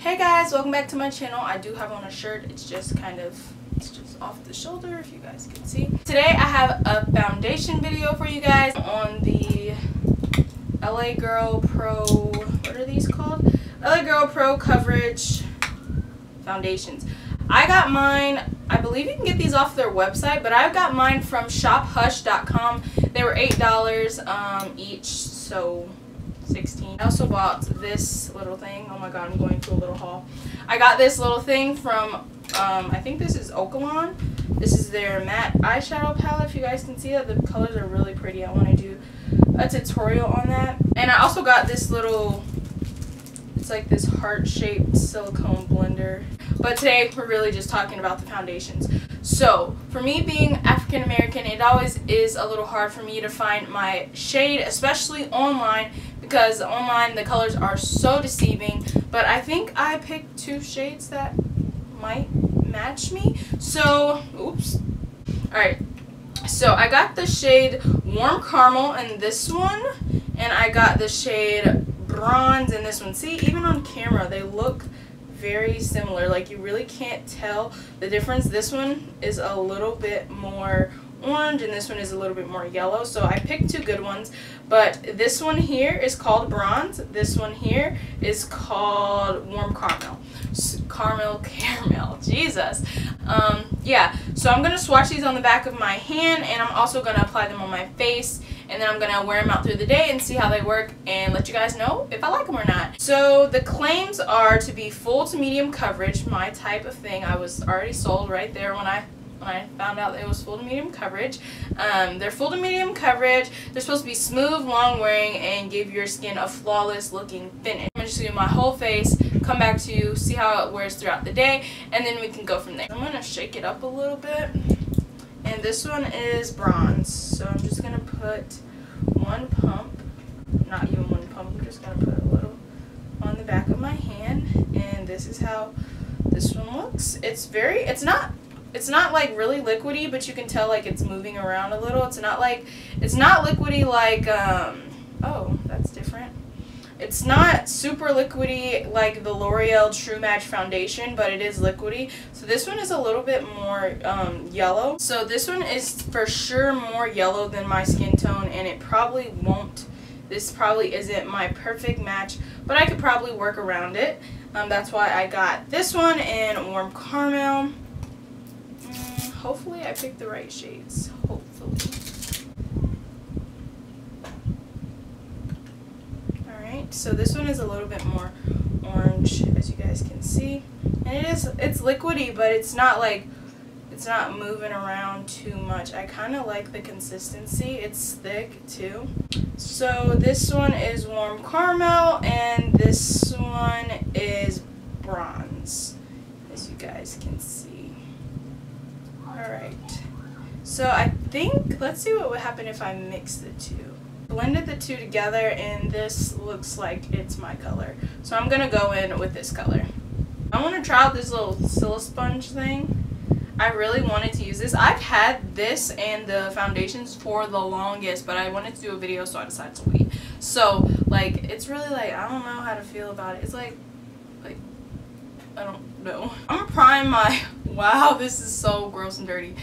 Hey guys, welcome back to my channel. I do have on a shirt. It's just off the shoulder, if you guys can see. Today I have a foundation video for you guys on the LA Girl Pro, what are these called? LA Girl Pro Coverage foundations. I got mine, I believe you can get these off their website, but I got mine from shophush.com. They were $8 each, so 16. I also bought this little thing. Oh my god, I'm going to a little haul. I got this little thing from I think this is Okalon. This is their matte eyeshadow palette. If you guys can see that, the colors are really pretty. I want to do a tutorial on that. And I also got this little, it's like this heart-shaped silicone blender. But today we're really just talking about the foundations. So for me being African American, it always is a little hard for me to find my shade, especially online, because online the colors are so deceiving. But I think I picked two shades that might match me. So, oops. Alright, so I got the shade Warm Caramel in this one, and I got the shade Bronze in this one. See, even on camera they look very similar. Like, you really can't tell the difference. This one is a little bit more orange and this one is a little bit more yellow, so I picked two good ones. But this one here is called Bronze, this one here is called Warm Caramel. Caramel, Jesus. Yeah, so I'm gonna swatch these on the back of my hand, and I'm also gonna apply them on my face, and then I'm gonna wear them out through the day and see how they work and let you guys know if I like them or not. So the claims are to be full to medium coverage, my type of thing. I was already sold right there when I found out it was full to medium coverage. They're full to medium coverage. They're supposed to be smooth, long wearing, and give your skin a flawless looking finish. I'm just going to do my whole face, come back to you, see how it wears throughout the day, and then we can go from there. I'm going to shake it up a little bit. And this one is Bronze. So I'm just going to put one pump, not even one pump, I'm just going to put a little on the back of my hand. And this is how this one looks. It's not like really liquidy, but you can tell like it's moving around a little. It's not liquidy like oh, that's different. It's not super liquidy like the L'Oreal True Match foundation, but it is liquidy. So this one is a little bit more yellow. So this one is for sure more yellow than my skin tone, and it probably won't. This probably isn't my perfect match, but I could probably work around it. That's why I got this one in Warm Caramel. Hopefully I picked the right shades. Hopefully. Alright, so this one is a little bit more orange, as you guys can see. And it's liquidy, but it's not moving around too much. I kind of like the consistency. It's thick too. So this one is Warm Caramel, and this one is Bronze, as you guys can see. Alright, so I think, let's see what would happen if I mix the two. Blended the two together, and this looks like it's my color. So I'm going to go in with this color. I want to try out this little Silisponge thing. I really wanted to use this. I've had this and the foundations for the longest, but I wanted to do a video, so I decided to wait. So, like, it's really like, I don't know how to feel about it. It's like, I don't know. I'm gonna prime my, wow, this is so gross and dirty.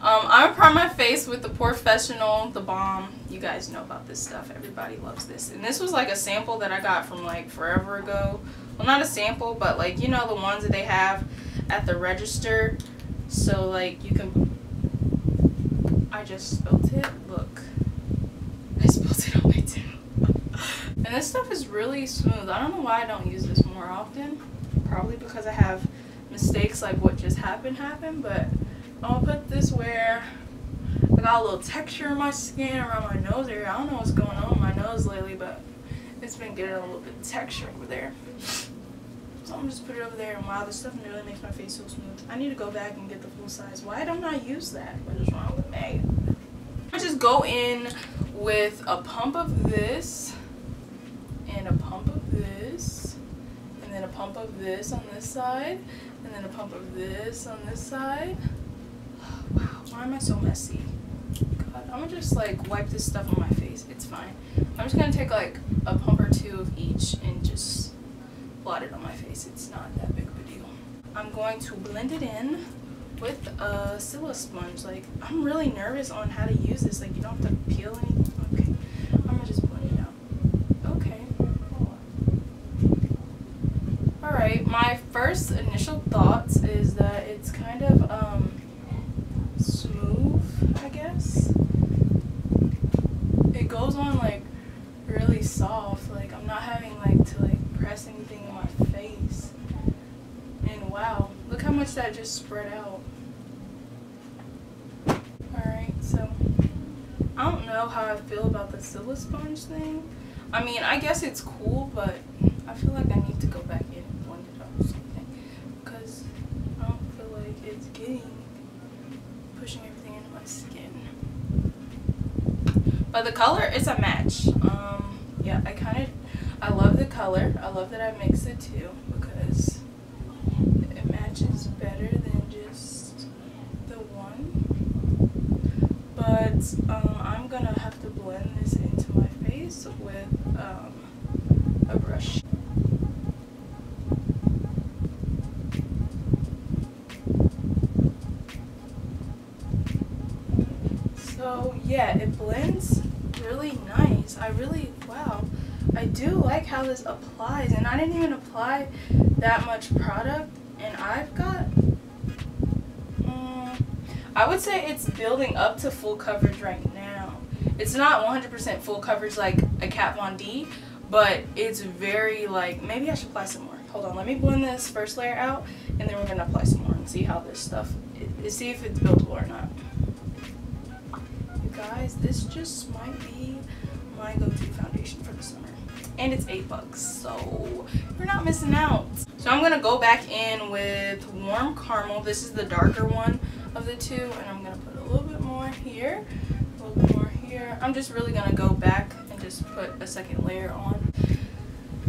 I'm gonna prime my face with the Professional, the Bomb. You guys know about this stuff. Everybody loves this. And this was like a sample that I got from like forever ago. Well, not a sample, but like, you know, the ones that they have at the register. So like you can, I just spilled it. Look, I spilled it on my tail. And this stuff is really smooth. I don't know why I don't use this more often. Probably because I have mistakes like what just happened, but I'll put this where I got a little texture in my skin around my nose area. I don't know what's going on with my nose lately, but it's been getting a little bit of texture over there. So I'm just put it over there, and wow, this stuff really makes my face so smooth. I need to go back and get the full size. Why don't I use that? What is wrong with me? I just go in with a pump of this and a pump of this. And then a pump of this on this side, and then a pump of this on this side. Wow, why am I so messy? God, I'm gonna just like wipe this stuff on my face. It's fine. I'm just gonna take like a pump or two of each and just blot it on my face. It's not that big of a deal. I'm going to blend it in with a Silla sponge. Like, I'm really nervous on how to use this. Like, you don't have to peel anything. Okay, I'm gonna just blend it out. Okay. Alright, my first initial thoughts is that it's kind of smooth, I guess. It goes on like really soft. Like, I'm not having like to like press anything in my face. And wow, look how much that just spread out. Alright, so I don't know how I feel about the Silla sponge thing. I mean, I guess it's cool, but I feel like I need to go back in and blend it up or something, because I don't feel like it's pushing everything into my skin. But the color is a match. Yeah, I love the color. I love that I mixed the two, because it matches better than just the one. But I'm gonna have to blend this into my face with a brush. So yeah, it blends really nice. Wow, I do like how this applies, and I didn't even apply that much product, and I've got I would say it's building up to full coverage right now. It's not 100% full coverage like a Kat Von D, but it's very like, maybe I should apply some more. Hold on, let me blend this first layer out, and then we're gonna apply some more and see how this stuff see if it's buildable or not. You guys, this just might be my go-to foundation for the summer, and it's $8, so you're not missing out. So I'm gonna go back in with Warm Caramel. This is the darker one of the two, and I'm gonna put a little bit more here, a little bit more here. I'm just really gonna go back and just put a second layer on.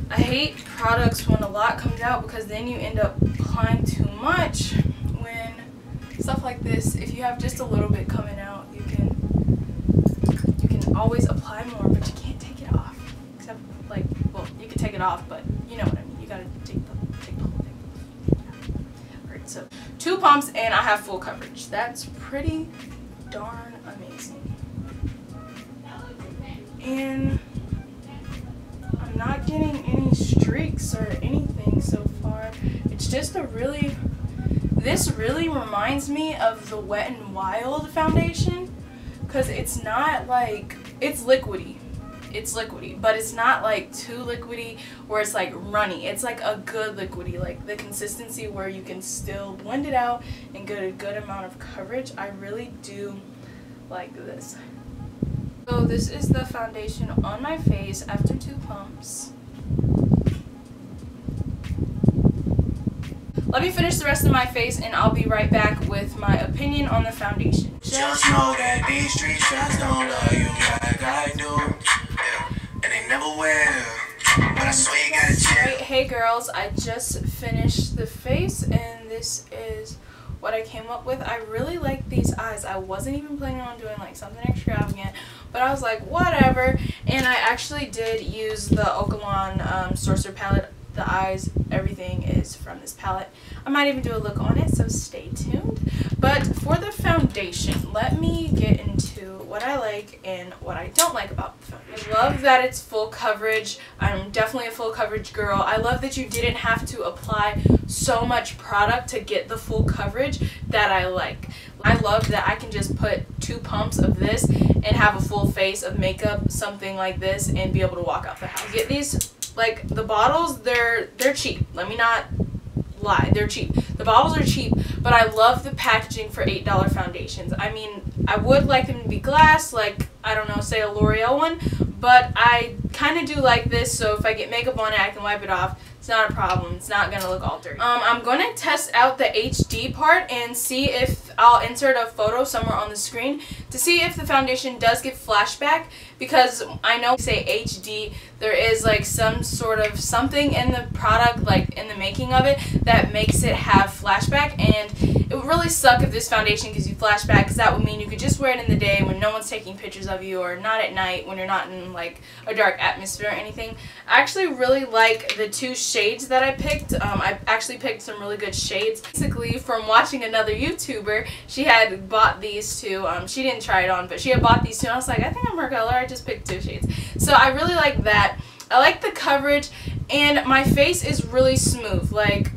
I hate products when a lot comes out, because then you end up applying too much. When stuff like this, if you have just a little bit coming out, you can always apply more, but you can't take it off. Except, like, well, you can take it off, but you know what I mean. You gotta take the whole thing off. Yeah. Alright, so 2 pumps and I have full coverage. That's pretty darn amazing. And I'm not getting any streaks or anything so far. It's just this really reminds me of the Wet n Wild foundation, because it's not like, it's liquidy, but it's not like too liquidy where it's like runny. It's like a good liquidy, like the consistency where you can still blend it out and get a good amount of coverage. I really do like this. So this is the foundation on my face after 2 pumps. Let me finish the rest of my face, and I'll be right back with my opinion on the foundation. Just know that these streets just don't love you like I do. Yeah. And they never will. But I swear you gotta chill. Alright, hey girls, I just finished the face, and this is what I came up with. I really like these eyes. I wasn't even planning on doing like something extravagant, but I was like, whatever. And I actually did use the Okalon Sorcerer palette. The eyes, everything is from this palette. I might even do a look on it, so stay tuned. But for the foundation, let me get into what I like and what I don't like about the foundation. I love that it's full coverage. I'm definitely a full coverage girl. I love that you didn't have to apply so much product to get the full coverage that I like. I love that I can just put 2 pumps of this and have a full face of makeup, something like this, and be able to walk out the house. Get these, like, the bottles, they're cheap. Let me not lie, they're cheap. The bottles are cheap, but I love the packaging for $8 foundations. I mean, I would like them to be glass, like, I don't know, say a L'Oreal one, but I kind of do like this, so if I get makeup on it, I can wipe it off. It's not a problem. It's not going to look all dirty. I'm going to test out the HD part and see if I'll insert a photo somewhere on the screen to see if the foundation does give flashback, because I know say HD, there is like some sort of something in the product, like in the making of it, that makes it have flashback, and it would really suck if this foundation gives you flashback, because that would mean you could just wear it in the day when no one's taking pictures of you, or not at night when you're not in like a dark atmosphere or anything. I actually really like the two shades that I picked. I actually picked some really good shades. Basically, from watching another YouTuber, she had bought these two. She didn't try it on, but she had bought these two, and I was like, I think I'm her color. I just picked two shades. So I really like that. I like the coverage, and my face is really smooth. Like,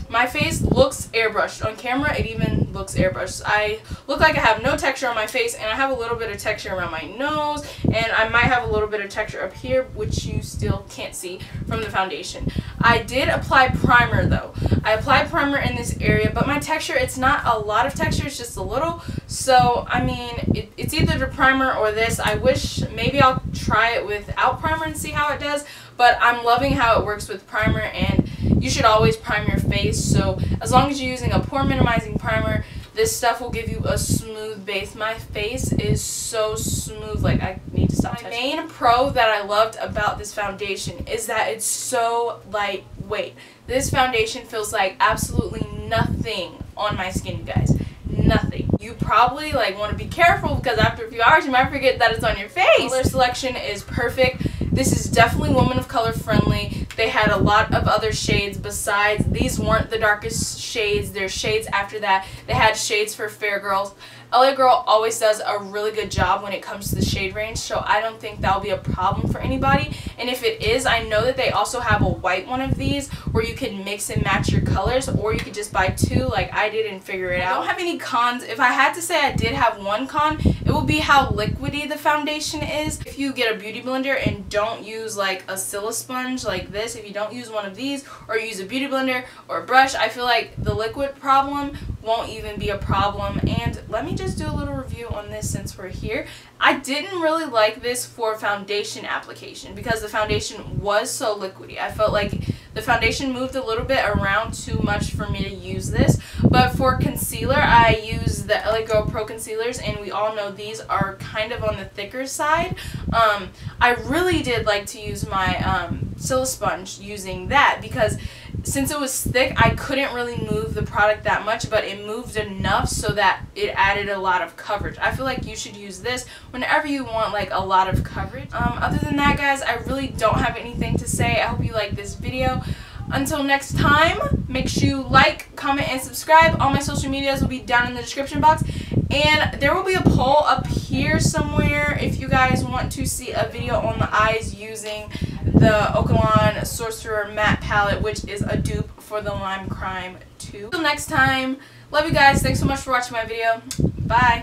my face looks airbrushed. On camera, it even looks airbrushed. I look like I have no texture on my face, and I have a little bit of texture around my nose, and I might have a little bit of texture up here, which you still can't see from the foundation. I did apply primer, though. I applied primer in this area, but my texture, it's not a lot of texture, it's just a little. So, I mean, it's either the primer or this. I wish maybe I'll try it without primer and see how it does, but I'm loving how it works with primer, and you should always prime your face. So as long as you're using a pore minimizing primer, this stuff will give you a smooth base. My face is so smooth, like I need to stop touching. My main pro that I loved about this foundation is that it's so lightweight. This foundation feels like absolutely nothing on my skin, you guys. Nothing. You probably like want to be careful, because after a few hours you might forget that it's on your face. Color selection is perfect. This is definitely woman of color friendly. They had a lot of other shades besides. These weren't the darkest shades. There's shades after that. They had shades for fair girls. LA Girl always does a really good job when it comes to the shade range, so I don't think that'll be a problem for anybody. And if it is, I know that they also have a white one of these where you can mix and match your colors, or you could just buy two like I did and figure it out. I don't have any cons. If I had to say I did have one con, it would be how liquidy the foundation is. If you get a beauty blender and don't use like a Silla sponge like this, if you don't use one of these, or use a beauty blender or a brush, I feel like the liquid problem won't even be a problem. And let me just do a little review on this since we're here. I didn't really like this for foundation application because the foundation was so liquidy. I felt like the foundation moved a little bit around too much for me to use this. But for concealer, I use the LA Girl Pro Concealers, and we all know these are kind of on the thicker side. I really did like to use my Silla sponge using that, because since it was thick, I couldn't really move the product that much, but it moved enough so that it added a lot of coverage. I feel like you should use this whenever you want like a lot of coverage. Other than that, guys, I really don't have anything to say. I hope you like this video. Until next time, make sure you like, comment, and subscribe. All my social medias will be down in the description box. And there will be a poll up here somewhere if you guys want to see a video on the eyes using the Okalon Sorcerer Matte Palette, which is a dupe for the Lime Crime 2. Until next time, love you guys. Thanks so much for watching my video. Bye.